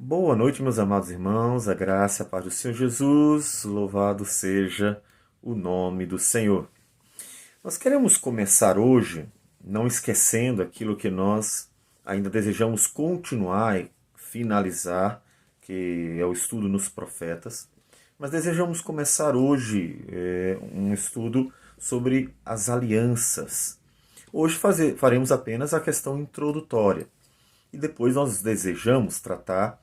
Boa noite, meus amados irmãos, a graça e a paz do Senhor Jesus, louvado seja o nome do Senhor. Nós queremos começar hoje, não esquecendo aquilo que nós ainda desejamos continuar e finalizar, que é o estudo nos profetas, mas desejamos começar hoje um estudo sobre as alianças. Hoje faremos apenas a questão introdutória e depois nós desejamos tratar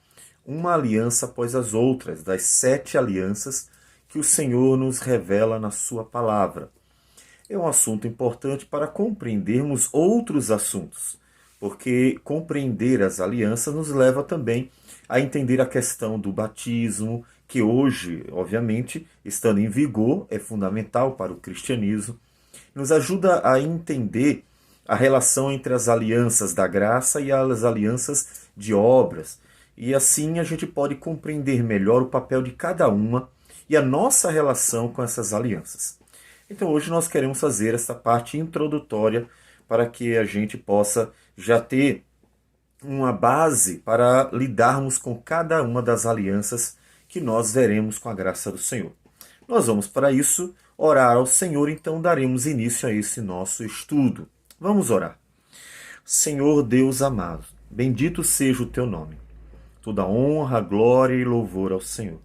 uma aliança após as outras, das 7 alianças que o Senhor nos revela na sua palavra. É um assunto importante para compreendermos outros assuntos, porque compreender as alianças nos leva também a entender a questão do batismo, que hoje, obviamente, estando em vigor, é fundamental para o cristianismo, nos ajuda a entender a relação entre as alianças da graça e as alianças de obras. E assim a gente pode compreender melhor o papel de cada uma e a nossa relação com essas alianças. Então hoje nós queremos fazer essa parte introdutória para que a gente possa já ter uma base para lidarmos com cada uma das alianças que nós veremos com a graça do Senhor. Nós vamos para isso orar ao Senhor, então daremos início a esse nosso estudo. Vamos orar. Senhor Deus amado, bendito seja o teu nome. Toda honra, glória e louvor ao Senhor.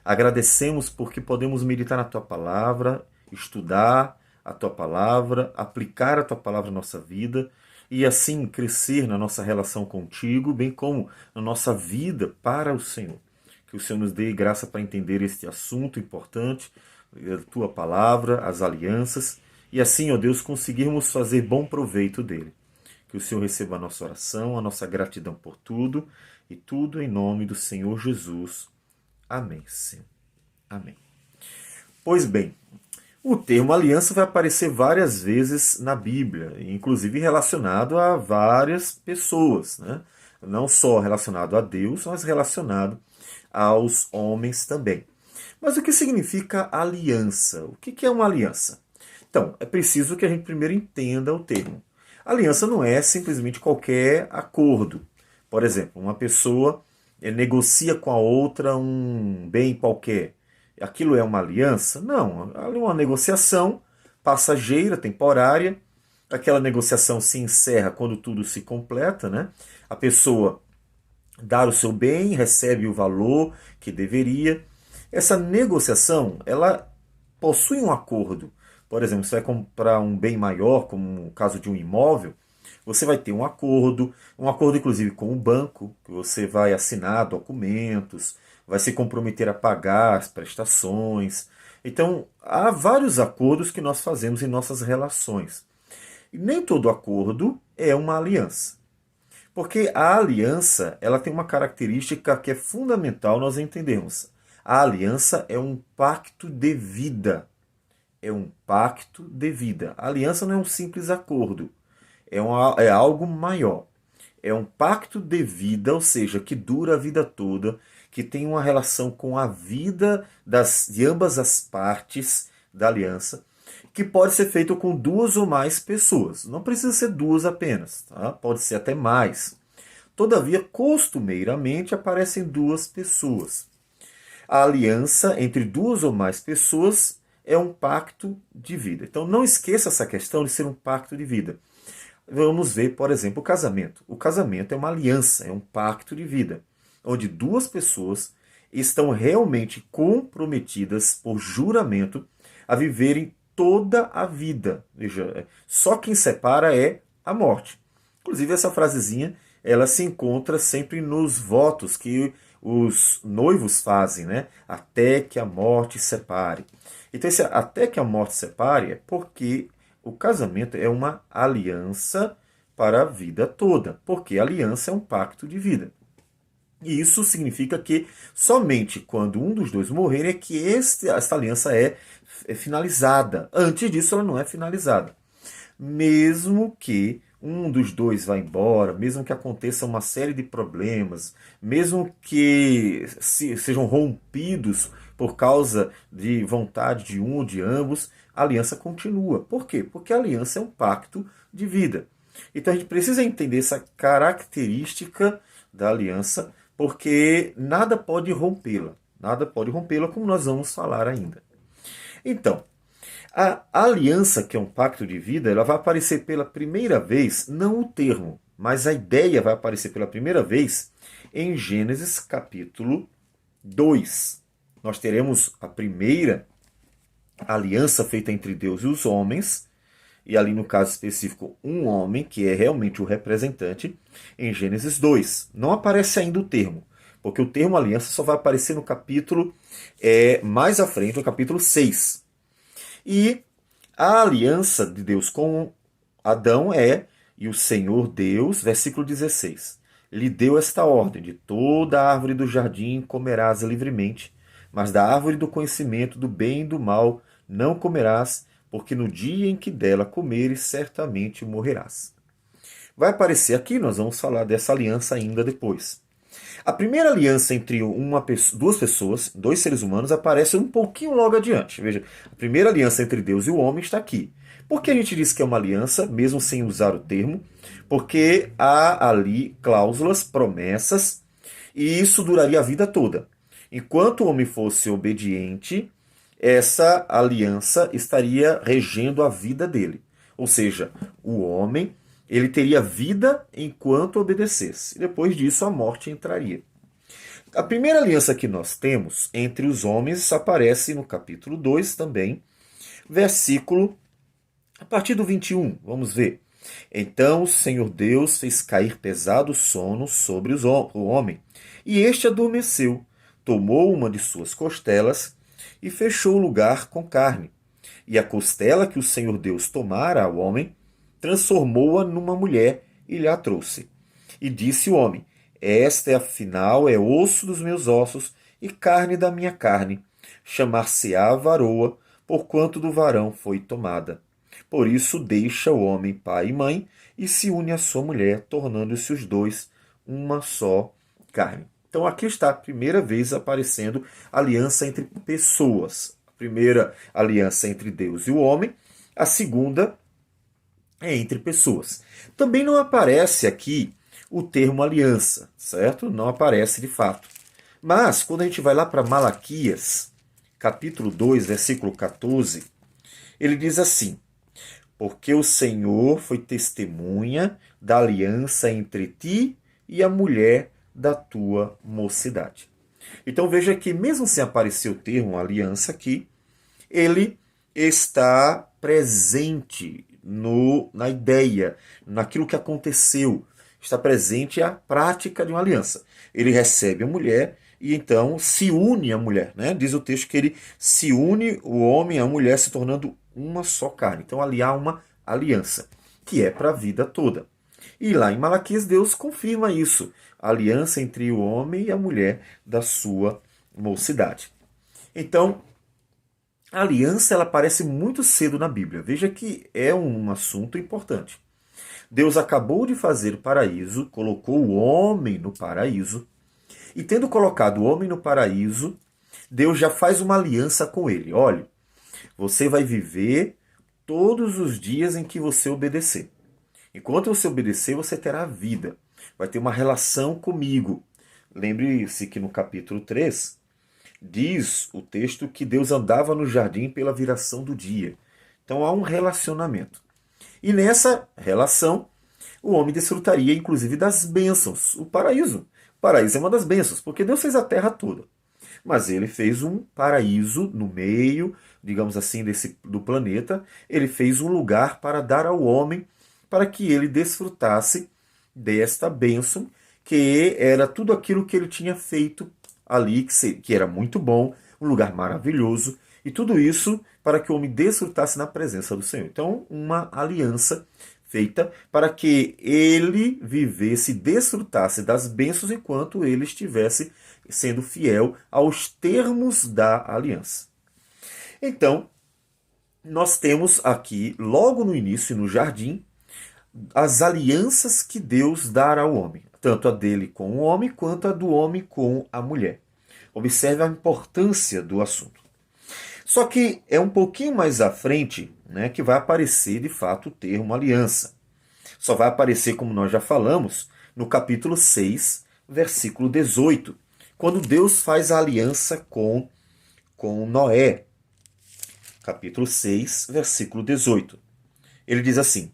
Agradecemos porque podemos meditar na tua palavra, estudar a tua palavra, aplicar a tua palavra na nossa vida e assim crescer na nossa relação contigo, bem como na nossa vida para o Senhor. Que o Senhor nos dê graça para entender este assunto importante, a tua palavra, as alianças, e assim, ó Deus, conseguirmos fazer bom proveito dele. Que o Senhor receba a nossa oração, a nossa gratidão por tudo, e tudo em nome do Senhor Jesus. Amém, Senhor. Amém. Pois bem, o termo aliança vai aparecer várias vezes na Bíblia, inclusive relacionado a várias pessoas, né? Não só relacionado a Deus, mas relacionado aos homens também. Mas o que significa aliança? O que é uma aliança? Então, é preciso que a gente primeiro entenda o termo. Aliança não é simplesmente qualquer acordo. Por exemplo, uma pessoa negocia com a outra um bem qualquer. Aquilo é uma aliança? Não, é uma negociação passageira, temporária. Aquela negociação se encerra quando tudo se completa, né? A pessoa dá o seu bem, recebe o valor que deveria. Essa negociação, ela possui um acordo. Por exemplo, você vai comprar um bem maior, como o caso de um imóvel, você vai ter um acordo inclusive com o banco, que você vai assinar documentos, vai se comprometer a pagar as prestações. Então, há vários acordos que nós fazemos em nossas relações. E nem todo acordo é uma aliança. Porque a aliança, ela tem uma característica que é fundamental nós entendermos. A aliança é um pacto de vida. É um pacto de vida. A aliança não é um simples acordo. É algo maior. É um pacto de vida, ou seja, que dura a vida toda, que tem uma relação com a vida de ambas as partes da aliança, que pode ser feito com duas ou mais pessoas. Não precisa ser duas apenas, tá? Pode ser até mais. Todavia, costumeiramente, aparecem duas pessoas. A aliança entre duas ou mais pessoas é um pacto de vida. Então, não esqueça essa questão de ser um pacto de vida. Vamos ver, por exemplo, o casamento. O casamento é uma aliança, é um pacto de vida, onde duas pessoas estão realmente comprometidas por juramento a viverem toda a vida. Veja, só quem separa é a morte. Inclusive, essa frasezinha, ela se encontra sempre nos votos que os noivos fazem, né? Até que a morte separe. Então, esse até que a morte separe é porque o casamento é uma aliança para a vida toda, porque a aliança é um pacto de vida. E isso significa que somente quando um dos dois morrer é que esta aliança é finalizada. Antes disso, ela não é finalizada. Mesmo que um dos dois vá embora, mesmo que aconteça uma série de problemas, mesmo que sejam rompidos por causa de vontade de um ou de ambos, a aliança continua. Por quê? Porque a aliança é um pacto de vida. Então a gente precisa entender essa característica da aliança porque nada pode rompê-la. Nada pode rompê-la, como nós vamos falar ainda. Então, a aliança, que é um pacto de vida, ela vai aparecer pela primeira vez, não o termo, mas a ideia vai aparecer pela primeira vez em Gênesis capítulo 2. Nós teremos a primeira aliança feita entre Deus e os homens, e ali no caso específico um homem, que é realmente o representante, em Gênesis 2. Não aparece ainda o termo, porque o termo aliança só vai aparecer no capítulo mais à frente, no capítulo 6. E a aliança de Deus com Adão e o Senhor Deus, versículo 16, lhe deu esta ordem: de toda a árvore do jardim comerás livremente, mas da árvore do conhecimento do bem e do mal não comerás, porque no dia em que dela comeres, certamente morrerás. Vai aparecer aqui, nós vamos falar dessa aliança ainda depois. A primeira aliança entre duas pessoas, dois seres humanos, aparece um pouquinho logo adiante. Veja, a primeira aliança entre Deus e o homem está aqui. Por que a gente diz que é uma aliança, mesmo sem usar o termo? Porque há ali cláusulas, promessas, e isso duraria a vida toda. Enquanto o homem fosse obediente, essa aliança estaria regendo a vida dele. Ou seja, o homem ele teria vida enquanto obedecesse. E depois disso a morte entraria. A primeira aliança que nós temos entre os homens aparece no capítulo 2 também, versículo a partir do 21. Vamos ver. Então o Senhor Deus fez cair pesado sono sobre o homem, e este adormeceu, tomou uma de suas costelas e fechou o lugar com carne. E a costela que o Senhor Deus tomara ao homem, transformou-a numa mulher e lhe a trouxe. E disse o homem: esta, afinal, é osso dos meus ossos e carne da minha carne. Chamar-se-á varoa, porquanto do varão foi tomada. Por isso deixa o homem pai e mãe e se une à sua mulher, tornando-se os dois uma só carne. Então aqui está a primeira vez aparecendo a aliança entre pessoas. A primeira aliança entre Deus e o homem, a segunda é entre pessoas. Também não aparece aqui o termo aliança, certo? Não aparece de fato. Mas quando a gente vai lá para Malaquias, capítulo 2, versículo 14, ele diz assim: porque o Senhor foi testemunha da aliança entre ti e a mulher da tua mocidade. Então veja que mesmo sem aparecer o termo aliança aqui, ele está presente na ideia, naquilo que aconteceu. Está presente a prática de uma aliança. Ele recebe a mulher e então se une à mulher. Né? Diz o texto que ele se une, o homem e a mulher, se tornando uma só carne. Então ali há uma aliança, que é para a vida toda. E lá em Malaquias, Deus confirma isso. A aliança entre o homem e a mulher da sua mocidade. Então, a aliança ela aparece muito cedo na Bíblia. Veja que é um assunto importante. Deus acabou de fazer o paraíso, colocou o homem no paraíso, e tendo colocado o homem no paraíso, Deus já faz uma aliança com ele. Olha, você vai viver todos os dias em que você obedecer. Enquanto você obedecer, você terá vida. Vai ter uma relação comigo. Lembre-se que no capítulo 3, diz o texto que Deus andava no jardim pela viração do dia. Então há um relacionamento. E nessa relação, o homem desfrutaria inclusive das bênçãos. O paraíso. O paraíso é uma das bênçãos, porque Deus fez a terra toda. Mas ele fez um paraíso no meio, digamos assim, do planeta. Ele fez um lugar para dar ao homem, para que ele desfrutasse desta bênção, que era tudo aquilo que ele tinha feito ali, que era muito bom, um lugar maravilhoso, e tudo isso para que o homem desfrutasse na presença do Senhor. Então, uma aliança feita para que ele vivesse, desfrutasse das bênçãos enquanto ele estivesse sendo fiel aos termos da aliança. Então, nós temos aqui, logo no início, no jardim, as alianças que Deus dará ao homem, tanto a dele com o homem, quanto a do homem com a mulher. Observe a importância do assunto. Só que é um pouquinho mais à frente, né, que vai aparecer de fato o termo aliança. Só vai aparecer, como nós já falamos, no capítulo 6, versículo 18, quando Deus faz a aliança com Noé. Capítulo 6, versículo 18. Ele diz assim: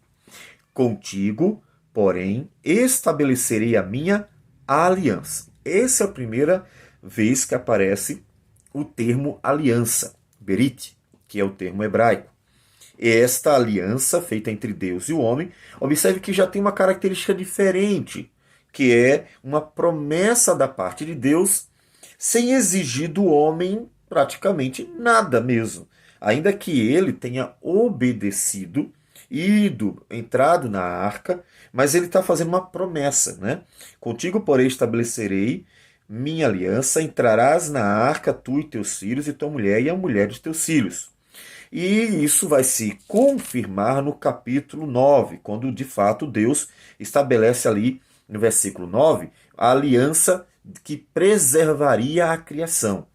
contigo, porém, estabelecerei a minha aliança. Essa é a primeira vez que aparece o termo aliança, berit, que é o termo hebraico. Esta aliança feita entre Deus e o homem, observe que já tem uma característica diferente, que é uma promessa da parte de Deus sem exigir do homem praticamente nada mesmo. Ainda que ele tenha obedecido, entrado na arca, mas ele está fazendo uma promessa, né? Contigo, porém, estabelecerei minha aliança, entrarás na arca, tu e teus filhos, e tua mulher, e a mulher dos teus filhos. E isso vai se confirmar no capítulo 9, quando de fato Deus estabelece ali, no versículo 9, a aliança que preservaria a criação.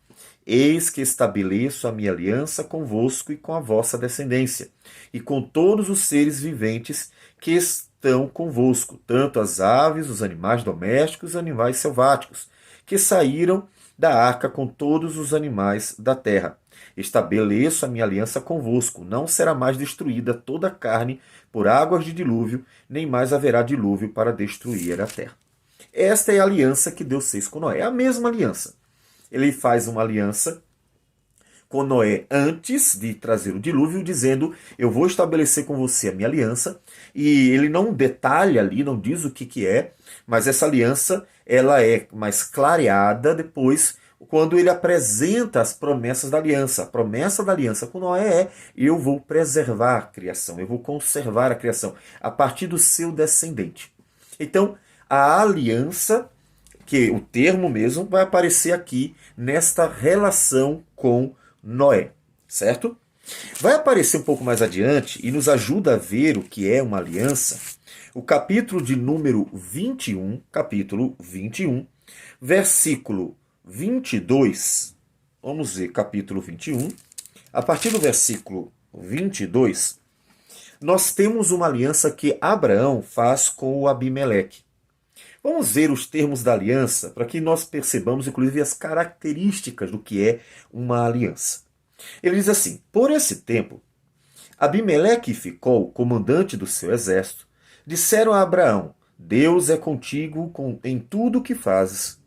Eis que estabeleço a minha aliança convosco e com a vossa descendência, e com todos os seres viventes que estão convosco, tanto as aves, os animais domésticos, os animais selváticos, que saíram da arca com todos os animais da terra. Estabeleço a minha aliança convosco, não será mais destruída toda a carne por águas de dilúvio, nem mais haverá dilúvio para destruir a terra. Esta é a aliança que Deus fez com Noé, é a mesma aliança. Ele faz uma aliança com Noé antes de trazer o dilúvio, dizendo: eu vou estabelecer com você a minha aliança. E ele não detalha ali, não diz o que é, mas essa aliança ela é mais clareada depois, quando ele apresenta as promessas da aliança. A promessa da aliança com Noé é: eu vou preservar a criação, eu vou conservar a criação a partir do seu descendente. Então, a aliança, que o termo mesmo vai aparecer aqui nesta relação com Noé, certo? Vai aparecer um pouco mais adiante e nos ajuda a ver o que é uma aliança. O capítulo de número 21, versículo 22. Vamos ver, capítulo 21. A partir do versículo 22, nós temos uma aliança que Abraão faz com o Abimeleque. Vamos ver os termos da aliança para que nós percebamos, inclusive, as características do que é uma aliança. Ele diz assim: por esse tempo, Abimeleque e Ficol, comandante do seu exército, disseram a Abraão: Deus é contigo em tudo o que fazes.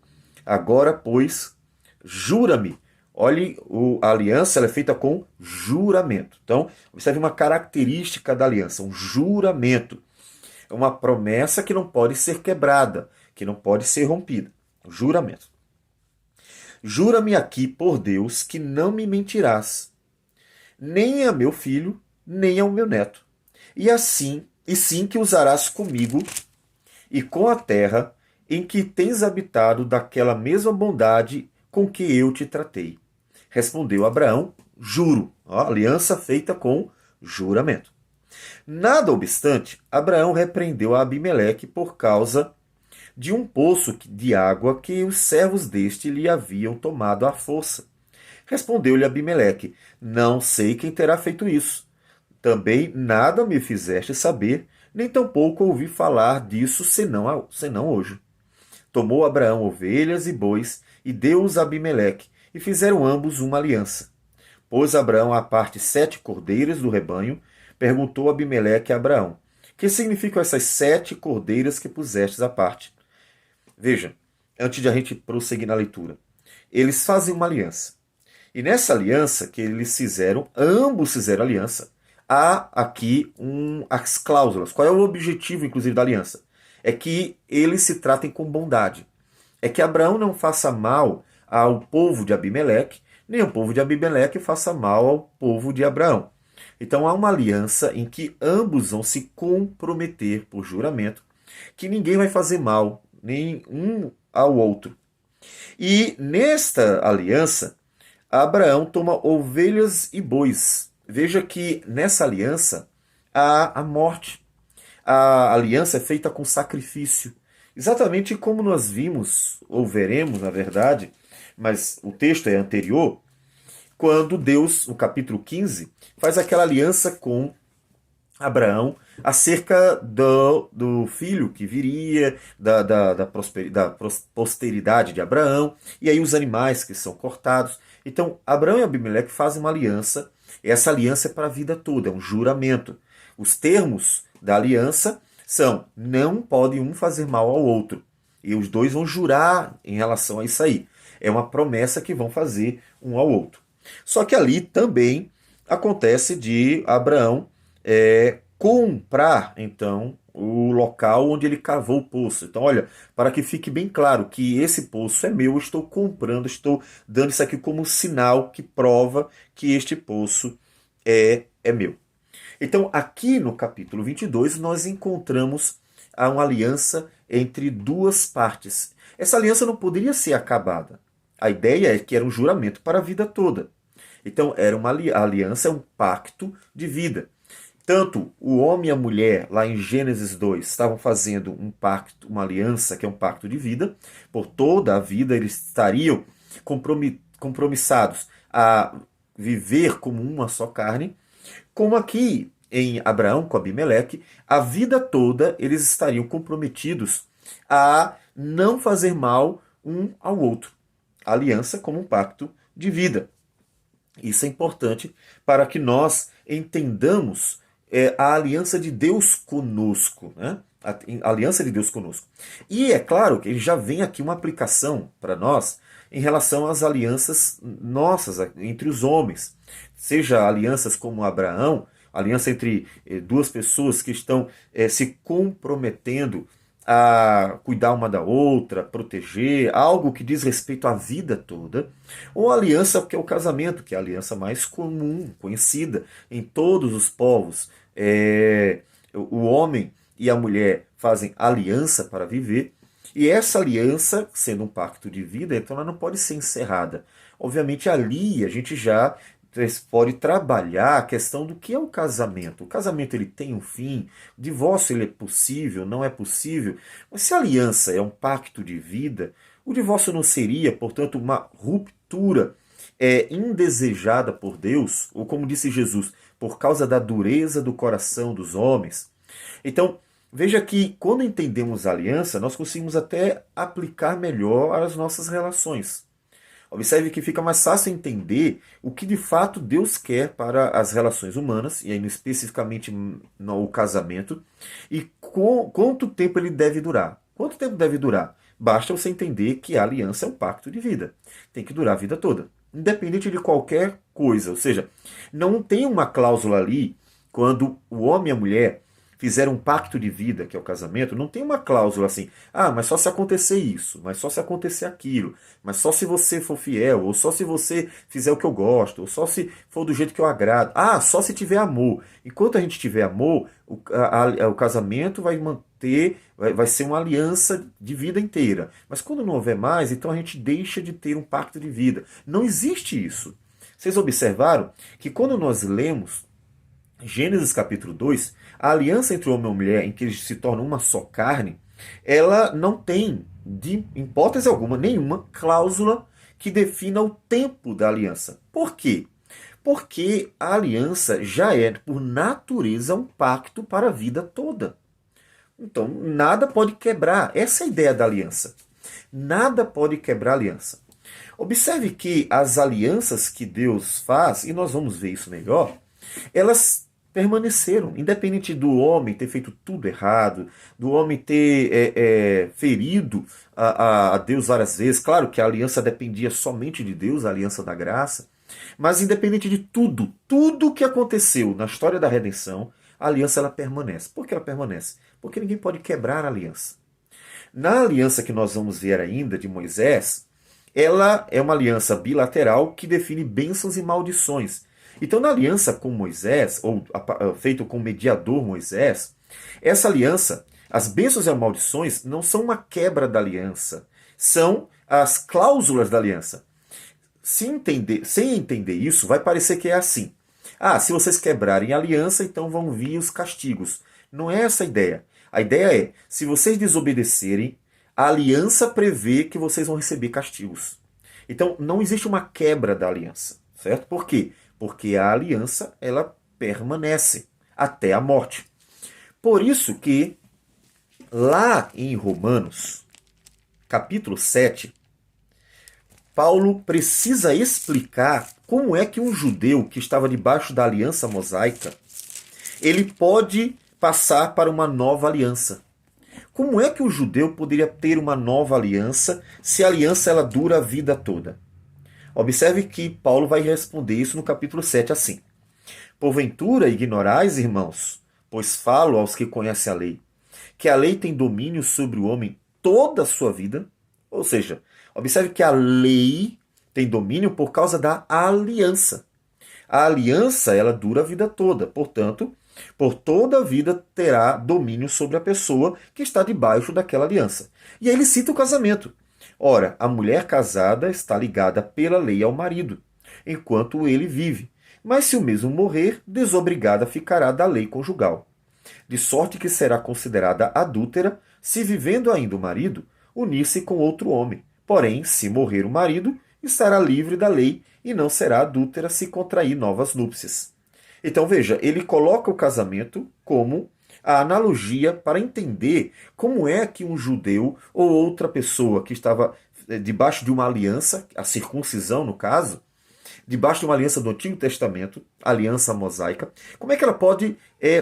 Agora, pois, jura-me. Olhe, a aliança ela é feita com juramento. Então, observe uma característica da aliança, um juramento. É uma promessa que não pode ser quebrada, que não pode ser rompida. Juramento. Jura-me aqui por Deus que não me mentirás, nem a meu filho, nem ao meu neto. E sim que usarás comigo e com a terra em que tens habitado daquela mesma bondade com que eu te tratei. Respondeu Abraão: juro. Aliança feita com juramento. Nada obstante, Abraão repreendeu a Abimeleque por causa de um poço de água que os servos deste lhe haviam tomado à força. Respondeu-lhe Abimeleque: não sei quem terá feito isso. Também nada me fizeste saber, nem tampouco ouvi falar disso senão hoje. Tomou Abraão ovelhas e bois e deu-os a Abimeleque, e fizeram ambos uma aliança. Pôs Abraão à parte 7 cordeiras do rebanho. Perguntou Abimeleque a Abraão: que significam essas 7 cordeiras que pusestes à parte? Veja, antes de a gente prosseguir na leitura, eles fazem uma aliança. E nessa aliança que eles fizeram, ambos fizeram aliança, há aqui as cláusulas. Qual é o objetivo, inclusive, da aliança? É que eles se tratem com bondade. É que Abraão não faça mal ao povo de Abimeleque, nem o povo de Abimeleque faça mal ao povo de Abraão. Então há uma aliança em que ambos vão se comprometer por juramento que ninguém vai fazer mal, nem um ao outro. E nesta aliança, Abraão toma ovelhas e bois. Veja que nessa aliança há a morte. A aliança é feita com sacrifício. Exatamente como nós vimos, ou veremos, na verdade, mas o texto é anterior, quando Deus, no capítulo 15, faz aquela aliança com Abraão acerca do filho que viria, da posteridade de Abraão, e aí os animais que são cortados. Então, Abraão e Abimeleque fazem uma aliança, e essa aliança é para a vida toda, é um juramento. Os termos da aliança são: não pode um fazer mal ao outro. E os dois vão jurar em relação a isso aí. É uma promessa que vão fazer um ao outro. Só que ali também acontece de Abraão comprar, então, o local onde ele cavou o poço. Então, olha, para que fique bem claro que esse poço é meu, eu estou comprando, estou dando isso aqui como sinal que prova que este poço é meu. Então, aqui no capítulo 22, nós encontramos uma aliança entre duas partes. Essa aliança não poderia ser acabada. A ideia é que era um juramento para a vida toda. Então, era uma aliança, um pacto de vida. Tanto o homem e a mulher, lá em Gênesis 2, estavam fazendo um pacto, uma aliança, que é um pacto de vida. Por toda a vida eles estariam compromissados a viver como uma só carne. Como aqui em Abraão com Abimeleque, a vida toda eles estariam comprometidos a não fazer mal um ao outro. A aliança como um pacto de vida. Isso é importante para que nós entendamos a aliança de Deus conosco, né? A aliança de Deus conosco. E é claro que já vem aqui uma aplicação para nós em relação às alianças nossas entre os homens. Seja alianças como Abraão, aliança entre duas pessoas que estão se comprometendo a cuidar uma da outra, proteger, algo que diz respeito à vida toda, ou a aliança que é o casamento, que é a aliança mais comum, conhecida em todos os povos. O homem e a mulher fazem aliança para viver, e essa aliança, sendo um pacto de vida, então ela não pode ser encerrada. Obviamente ali a gente já pode trabalhar a questão do que é o casamento. O casamento ele tem um fim, o divórcio ele é possível, não é possível. Mas se a aliança é um pacto de vida, o divórcio não seria, portanto, uma ruptura indesejada por Deus, ou como disse Jesus, por causa da dureza do coração dos homens. Então, veja que quando entendemos a aliança, nós conseguimos até aplicar melhor as nossas relações. Observe que fica mais fácil entender o que de fato Deus quer para as relações humanas, e aí especificamente no casamento, e quanto tempo ele deve durar. Quanto tempo deve durar? Basta você entender que a aliança é um pacto de vida. Tem que durar a vida toda, independente de qualquer coisa. Ou seja, não tem uma cláusula ali, quando o homem e a mulher fizeram um pacto de vida, que é o casamento, não tem uma cláusula assim, mas só se acontecer isso, mas só se acontecer aquilo, mas só se você for fiel, ou só se você fizer o que eu gosto, ou só se for do jeito que eu agrado. Só se tiver amor. Enquanto a gente tiver amor, o casamento vai manter, vai ser uma aliança de vida inteira. Mas quando não houver mais, então a gente deixa de ter um pacto de vida. Não existe isso. Vocês observaram que quando nós lemos Gênesis capítulo 2, a aliança entre o homem e a mulher, em que eles se tornam uma só carne, ela não tem, de hipótese alguma, nenhuma cláusula que defina o tempo da aliança. Por quê? Porque a aliança já é, por natureza, um pacto para a vida toda. Então, nada pode quebrar. Essa é a ideia da aliança. Nada pode quebrar a aliança. Observe que as alianças que Deus faz, e nós vamos ver isso melhor, elas permaneceram, independente do homem ter feito tudo errado, do homem ter ferido a Deus várias vezes. Claro que a aliança dependia somente de Deus, a aliança da graça, mas independente de tudo que aconteceu na história da redenção, a aliança ela permanece. Por que ela permanece? Porque ninguém pode quebrar a aliança. Na aliança que nós vamos ver ainda de Moisés, ela é uma aliança bilateral que define bênçãos e maldições. Então, na aliança com Moisés, ou feito com o mediador Moisés, essa aliança, as bênçãos e as maldições, não são uma quebra da aliança, são as cláusulas da aliança. Sem entender isso, vai parecer que é assim. Se vocês quebrarem a aliança, então vão vir os castigos. Não é essa a ideia. A ideia é, se vocês desobedecerem, a aliança prevê que vocês vão receber castigos. Então, não existe uma quebra da aliança, certo? Por quê? Porque a aliança, ela permanece. até a morte. Por isso que lá em Romanos, capítulo 7, Paulo precisa explicar como é que um judeu que estava debaixo da aliança mosaica, ele pode passar para uma nova aliança. Como é que o judeu poderia ter uma nova aliança se a aliança ela dura a vida toda? Observe que Paulo vai responder isso no capítulo 7 assim. Porventura ignorais, irmãos, pois falo aos que conhecem a lei, que a lei tem domínio sobre o homem toda a sua vida. Ou seja, observe que a lei tem domínio por causa da aliança. A aliança, ela dura a vida toda, portanto, por toda a vida terá domínio sobre a pessoa que está debaixo daquela aliança. E aí ele cita o casamento. Ora, a mulher casada está ligada pela lei ao marido, enquanto ele vive. Mas se o mesmo morrer, desobrigada ficará da lei conjugal. De sorte que será considerada adúltera, se vivendo ainda o marido, unir-se com outro homem. Porém, se morrer o marido, estará livre da lei e não será adúltera se contrair novas núpcias. Então veja, ele coloca o casamento como a analogia para entender como é que um judeu ou outra pessoa que estava debaixo de uma aliança, a circuncisão no caso, debaixo de uma aliança do Antigo Testamento, aliança mosaica, como é que ela pode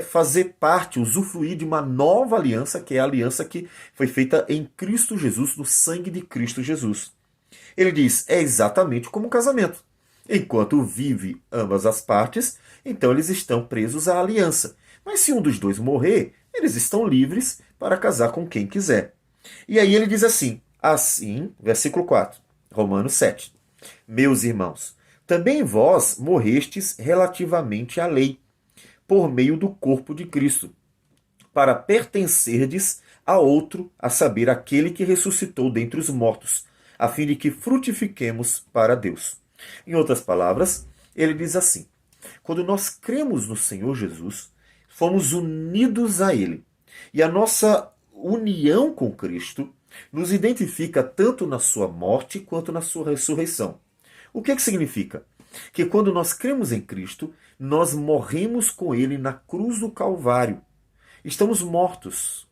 fazer parte, usufruir de uma nova aliança, que é a aliança que foi feita em Cristo Jesus, no sangue de Cristo Jesus. Ele diz, é exatamente como um casamento. Enquanto vive ambas as partes, então eles estão presos à aliança. Mas se um dos dois morrer, eles estão livres para casar com quem quiser. E aí ele diz assim, versículo 4, Romanos 7. Meus irmãos, também vós morrestes relativamente à lei, por meio do corpo de Cristo, para pertencerdes a outro, a saber, aquele que ressuscitou dentre os mortos, a fim de que frutifiquemos para Deus. Em outras palavras, ele diz assim, quando nós cremos no Senhor Jesus, fomos unidos a Ele. E a nossa união com Cristo nos identifica tanto na sua morte quanto na sua ressurreição. O que significa? Que quando nós cremos em Cristo, nós morremos com Ele na cruz do Calvário. Estamos mortos.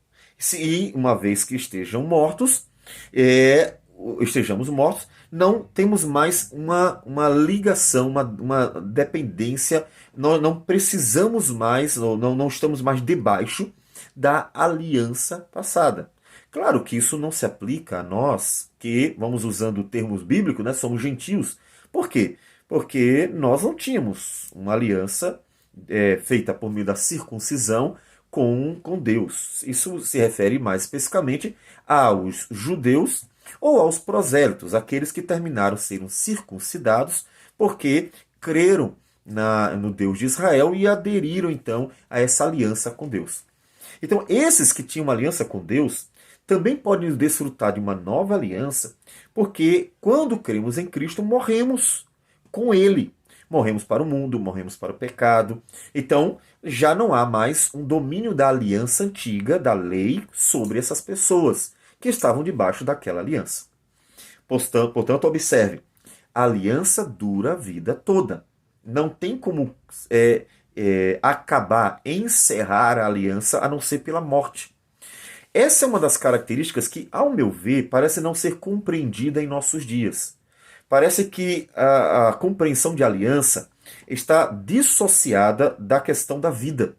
E uma vez que estejamos mortos, não temos mais uma ligação, uma dependência, nós não precisamos mais, não estamos mais debaixo da aliança passada. Claro que isso não se aplica a nós, que, vamos usando termos bíblicos, né, somos gentios. Por quê? Porque nós não tínhamos uma aliança feita por meio da circuncisão com Deus. Isso se refere mais especificamente aos judeus ou aos prosélitos, aqueles que terminaram sendo circuncidados porque creram no Deus de Israel e aderiram então a essa aliança com Deus. Então, esses que tinham uma aliança com Deus também podem desfrutar de uma nova aliança, porque quando cremos em Cristo, morremos com Ele. Morremos para o mundo, morremos para o pecado. Então, já não há mais um domínio da aliança antiga, da lei, sobre essas pessoas que estavam debaixo daquela aliança. Portanto, observe, a aliança dura a vida toda. Não tem como acabar, encerrar a aliança, a não ser pela morte. Essa é uma das características que, ao meu ver, parece não ser compreendida em nossos dias. Parece que a compreensão de aliança está dissociada da questão da vida.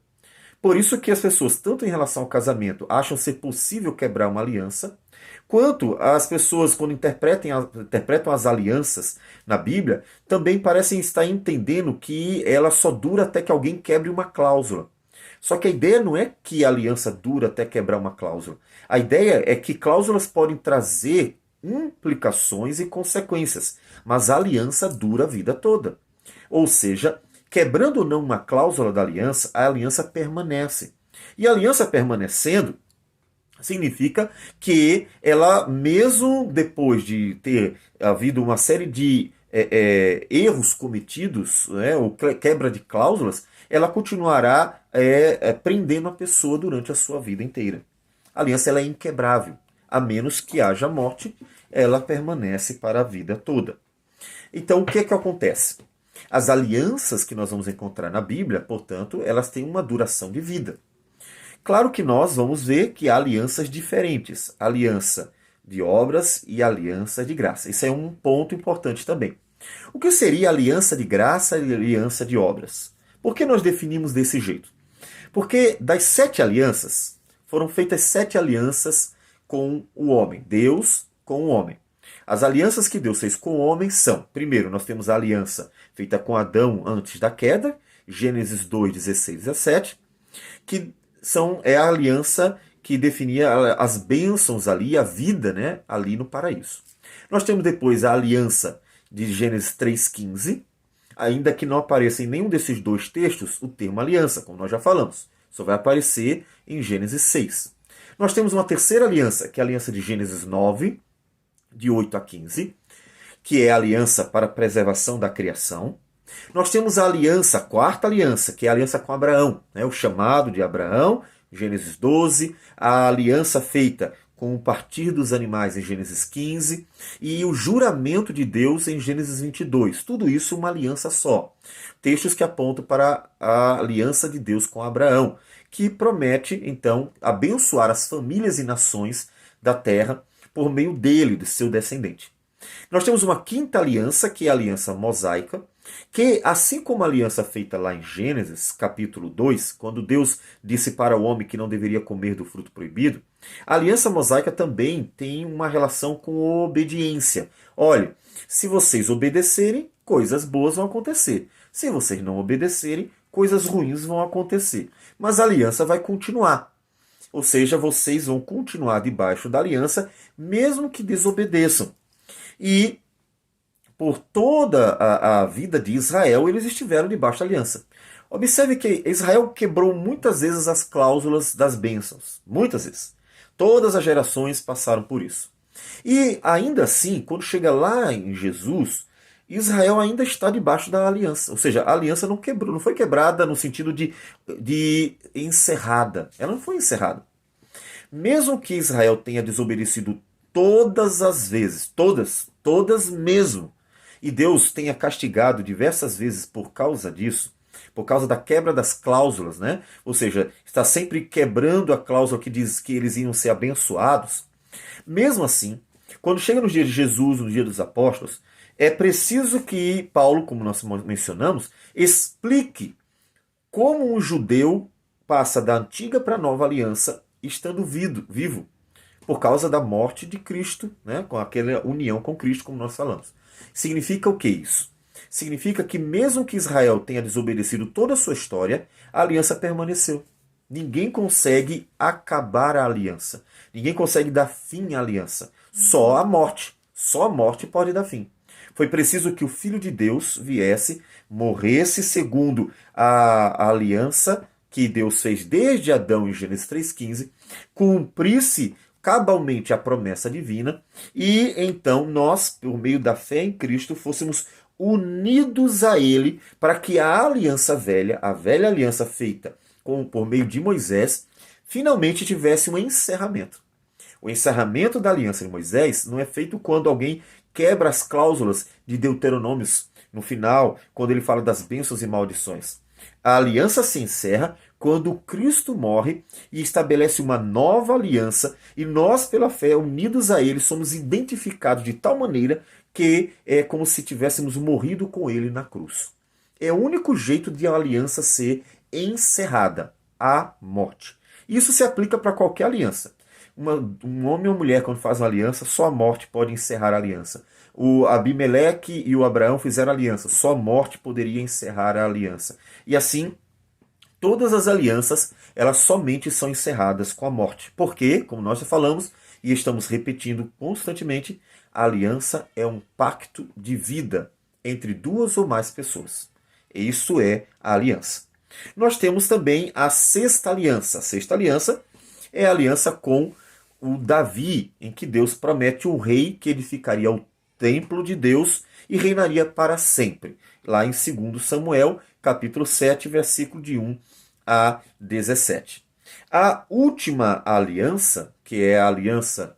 Por isso que as pessoas, tanto em relação ao casamento, acham ser possível quebrar uma aliança, quanto as pessoas, quando interpretam as alianças na Bíblia, também parecem estar entendendo que ela só dura até que alguém quebre uma cláusula. Só que a ideia não é que a aliança dura até quebrar uma cláusula. A ideia é que cláusulas podem trazer implicações e consequências, mas a aliança dura a vida toda. Ou seja, quebrando ou não uma cláusula da aliança, a aliança permanece. E a aliança permanecendo significa que ela, mesmo depois de ter havido uma série de erros cometidos, ou quebra de cláusulas, ela continuará prendendo a pessoa durante a sua vida inteira. A aliança ela é inquebrável. A menos que haja morte, ela permanece para a vida toda. Então, o que acontece? As alianças que nós vamos encontrar na Bíblia, portanto, elas têm uma duração de vida. Claro que nós vamos ver que há alianças diferentes, aliança de obras e aliança de graça. Isso é um ponto importante também. O que seria aliança de graça e aliança de obras? Por que nós definimos desse jeito? Porque das 7 alianças, foram feitas 7 alianças com o homem, Deus com o homem. As alianças que Deus fez com o homem são, primeiro, nós temos a aliança feita com Adão antes da queda, Gênesis 2, 16 e 17, que é a aliança que definia as bênçãos ali, a vida, né, ali no paraíso. Nós temos depois a aliança de Gênesis 3,15, ainda que não apareça em nenhum desses dois textos o termo aliança, como nós já falamos. Só vai aparecer em Gênesis 6. Nós temos uma terceira aliança, que é a aliança de Gênesis 9, de 8 a 15, que é a aliança para a preservação da criação. Nós temos a aliança, a quarta aliança, que é a aliança com Abraão, né? O chamado de Abraão, Gênesis 12, a aliança feita com o partir dos animais em Gênesis 15 e o juramento de Deus em Gênesis 22. Tudo isso uma aliança só. Textos que apontam para a aliança de Deus com Abraão, que promete, então, abençoar as famílias e nações da terra por meio dele, de seu descendente. Nós temos uma quinta aliança, que é a aliança mosaica, que, assim como a aliança feita lá em Gênesis, capítulo 2, quando Deus disse para o homem que não deveria comer do fruto proibido, a aliança mosaica também tem uma relação com obediência. Olha, se vocês obedecerem, coisas boas vão acontecer. Se vocês não obedecerem, coisas ruins vão acontecer. Mas a aliança vai continuar. Ou seja, vocês vão continuar debaixo da aliança, mesmo que desobedeçam. E por toda a vida de Israel, eles estiveram debaixo da aliança. Observe que Israel quebrou muitas vezes as cláusulas das bênçãos. Muitas vezes. Todas as gerações passaram por isso. E ainda assim, quando chega lá em Jesus, Israel ainda está debaixo da aliança. Ou seja, a aliança não quebrou, não foi quebrada no sentido de encerrada. Ela não foi encerrada. Mesmo que Israel tenha desobedecido todas as vezes, todas mesmo, e Deus tenha castigado diversas vezes por causa disso, por causa da quebra das cláusulas, né? Ou seja, está sempre quebrando a cláusula que diz que eles iam ser abençoados. Mesmo assim, quando chega nos dias de Jesus, no dia dos apóstolos, é preciso que Paulo, como nós mencionamos, explique como um judeu passa da antiga para a nova aliança estando vivo, por causa da morte de Cristo, né, com aquela união com Cristo, como nós falamos. Significa o que isso? Significa que mesmo que Israel tenha desobedecido toda a sua história, a aliança permaneceu. Ninguém consegue acabar a aliança. Ninguém consegue dar fim à aliança. Só a morte pode dar fim. Foi preciso que o Filho de Deus viesse, morresse segundo a aliança que Deus fez desde Adão em Gênesis 3,15, cumprisse cabalmente a promessa divina e então nós, por meio da fé em Cristo, fôssemos unidos a Ele para que a aliança velha, a velha aliança feita por meio de Moisés, finalmente tivesse um encerramento. O encerramento da aliança de Moisés não é feito quando alguém quebra as cláusulas de Deuteronômios no final, quando ele fala das bênçãos e maldições. A aliança se encerra quando Cristo morre e estabelece uma nova aliança e nós, pela fé, unidos a Ele, somos identificados de tal maneira que é como se tivéssemos morrido com Ele na cruz. É o único jeito de a aliança ser encerrada, a morte. Isso se aplica para qualquer aliança. Um homem ou mulher, quando faz uma aliança, só a morte pode encerrar a aliança. O Abimeleque e o Abraão fizeram aliança, só a morte poderia encerrar a aliança. E assim, todas as alianças, elas somente são encerradas com a morte. Porque, como nós já falamos e estamos repetindo constantemente, a aliança é um pacto de vida entre duas ou mais pessoas. E isso é a aliança. Nós temos também a sexta aliança. A sexta aliança é a aliança com o Davi, em que Deus promete um rei que edificaria o templo de Deus e reinaria para sempre. Lá em 2 Samuel, capítulo 7, versículo de 1 a 17. A última aliança, que é a aliança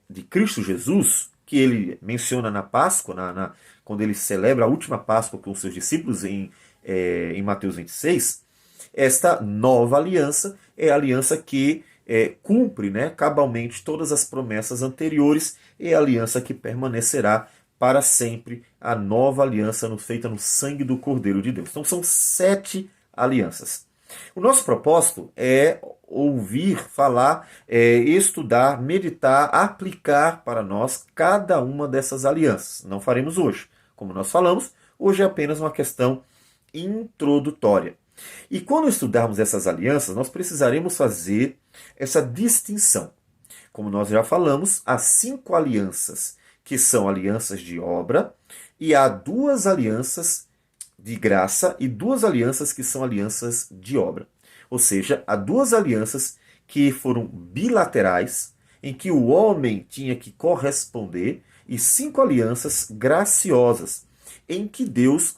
de Cristo Jesus, que ele menciona na Páscoa, quando ele celebra a última Páscoa com os seus discípulos em Mateus 26, esta nova aliança é a aliança que cumpre, né, cabalmente todas as promessas anteriores, e a aliança que permanecerá para sempre, a nova aliança feita no sangue do Cordeiro de Deus. Então são 7 alianças. O nosso propósito é ouvir, falar, estudar, meditar, aplicar para nós cada uma dessas alianças. Não faremos hoje. Como nós falamos, hoje é apenas uma questão introdutória. E quando estudarmos essas alianças, nós precisaremos fazer essa distinção. Como nós já falamos, há 5 alianças que são alianças de obra, e há 2 alianças de graça e 2 alianças que são alianças de obra. Ou seja, há 2 alianças que foram bilaterais, em que o homem tinha que corresponder, e 5 alianças graciosas, em que Deus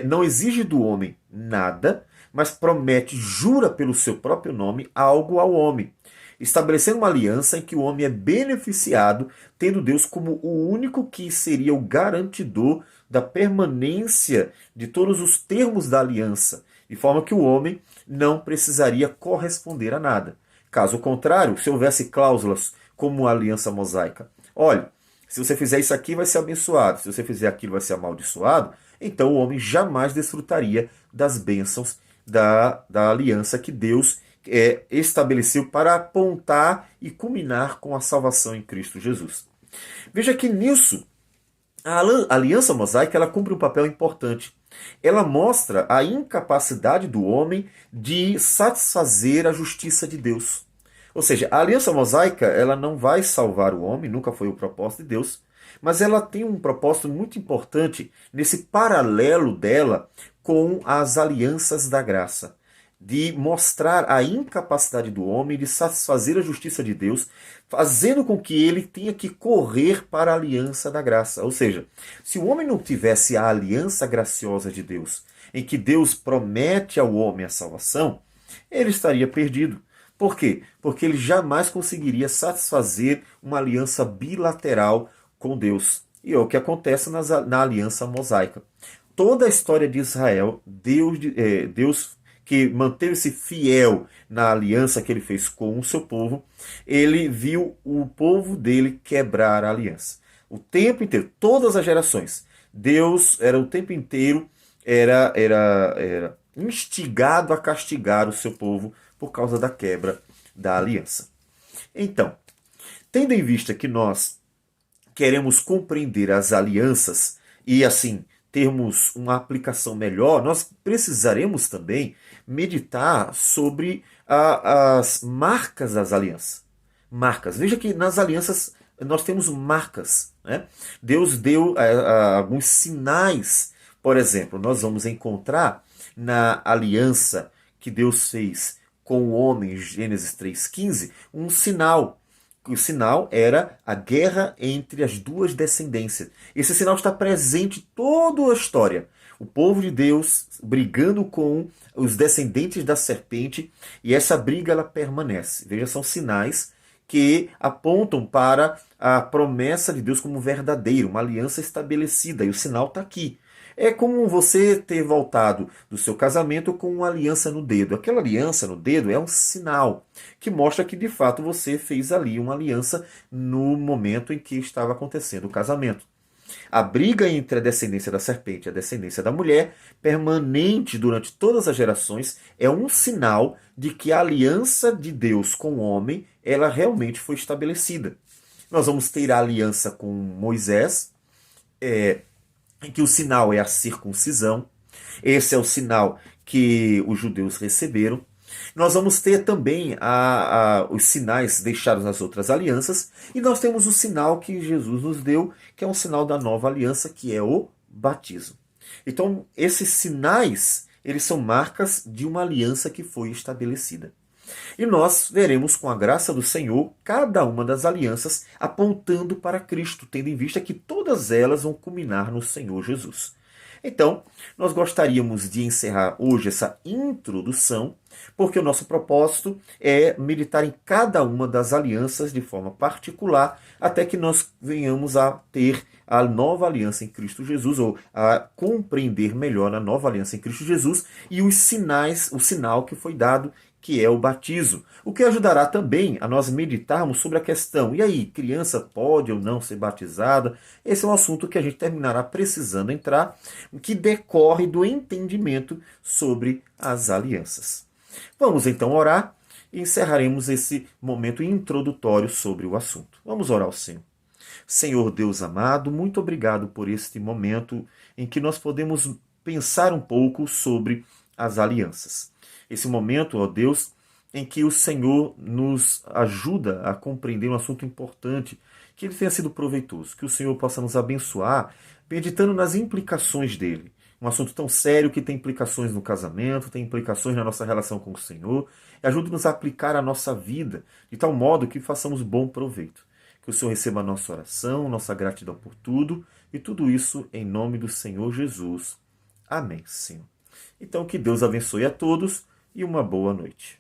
não exige do homem nada, mas promete, jura pelo seu próprio nome algo ao homem, estabelecendo uma aliança em que o homem é beneficiado, tendo Deus como o único que seria o garantidor da permanência de todos os termos da aliança, de forma que o homem não precisaria corresponder a nada. Caso contrário, se houvesse cláusulas como a aliança mosaica, olha, se você fizer isso aqui vai ser abençoado, se você fizer aquilo vai ser amaldiçoado, então o homem jamais desfrutaria das bênçãos da aliança que Deus estabeleceu para apontar e culminar com a salvação em Cristo Jesus. Veja que nisso, a aliança mosaica ela cumpre um papel importante. Ela mostra a incapacidade do homem de satisfazer a justiça de Deus. Ou seja, a aliança mosaica ela não vai salvar o homem, nunca foi o propósito de Deus, mas ela tem um propósito muito importante nesse paralelo dela com as alianças da graça, de mostrar a incapacidade do homem de satisfazer a justiça de Deus, fazendo com que ele tenha que correr para a aliança da graça. Ou seja, se o homem não tivesse a aliança graciosa de Deus, em que Deus promete ao homem a salvação, ele estaria perdido. Por quê? Porque ele jamais conseguiria satisfazer uma aliança bilateral com Deus. E é o que acontece na aliança mosaica. Toda a história de Israel, Deus que manteve-se fiel na aliança que ele fez com o seu povo, ele viu o povo dele quebrar a aliança. O tempo inteiro, todas as gerações, Deus era o tempo inteiro era instigado a castigar o seu povo por causa da quebra da aliança. Então, tendo em vista que nós queremos compreender as alianças e assim termos uma aplicação melhor, nós precisaremos também meditar sobre as marcas das alianças. Marcas. Veja que nas alianças nós temos marcas, né? Deus deu alguns sinais. Por exemplo, nós vamos encontrar na aliança que Deus fez com o homem, Gênesis 3,15, um sinal. O sinal era a guerra entre as 2 descendências. Esse sinal está presente em toda a história. O povo de Deus brigando com os descendentes da serpente, e essa briga ela permanece. Veja, são sinais que apontam para a promessa de Deus como verdadeira, uma aliança estabelecida, e o sinal está aqui. É como você ter voltado do seu casamento com uma aliança no dedo. Aquela aliança no dedo é um sinal que mostra que de fato você fez ali uma aliança no momento em que estava acontecendo o casamento. A briga entre a descendência da serpente e a descendência da mulher, permanente durante todas as gerações, é um sinal de que a aliança de Deus com o homem, ela realmente foi estabelecida. Nós vamos ter a aliança com Moisés, em que o sinal é a circuncisão. Esse é o sinal que os judeus receberam. Nós vamos ter também os sinais deixados nas outras alianças, e nós temos o sinal que Jesus nos deu, que é um sinal da nova aliança, que é o batismo. Então, esses sinais, eles são marcas de uma aliança que foi estabelecida. E nós veremos, com a graça do Senhor, cada uma das alianças apontando para Cristo, tendo em vista que todas elas vão culminar no Senhor Jesus. Então, nós gostaríamos de encerrar hoje essa introdução, porque o nosso propósito é meditar em cada uma das alianças de forma particular, até que nós venhamos a ter a nova aliança em Cristo Jesus, ou a compreender melhor a nova aliança em Cristo Jesus e os sinais, o sinal que foi dado, que é o batismo. O que ajudará também a nós meditarmos sobre a questão: e aí, criança pode ou não ser batizada? Esse é um assunto que a gente terminará precisando entrar, que decorre do entendimento sobre as alianças. Vamos então orar e encerraremos esse momento introdutório sobre o assunto. Vamos orar ao Senhor. Senhor Deus amado, muito obrigado por este momento em que nós podemos pensar um pouco sobre as alianças. Esse momento, ó Deus, em que o Senhor nos ajuda a compreender um assunto importante, que ele tenha sido proveitoso, que o Senhor possa nos abençoar, meditando nas implicações dele. Um assunto tão sério que tem implicações no casamento, tem implicações na nossa relação com o Senhor, e ajude-nos a aplicar a nossa vida de tal modo que façamos bom proveito. Que o Senhor receba a nossa oração, nossa gratidão por tudo, e tudo isso em nome do Senhor Jesus. Amém, Senhor. Então, que Deus abençoe a todos e uma boa noite.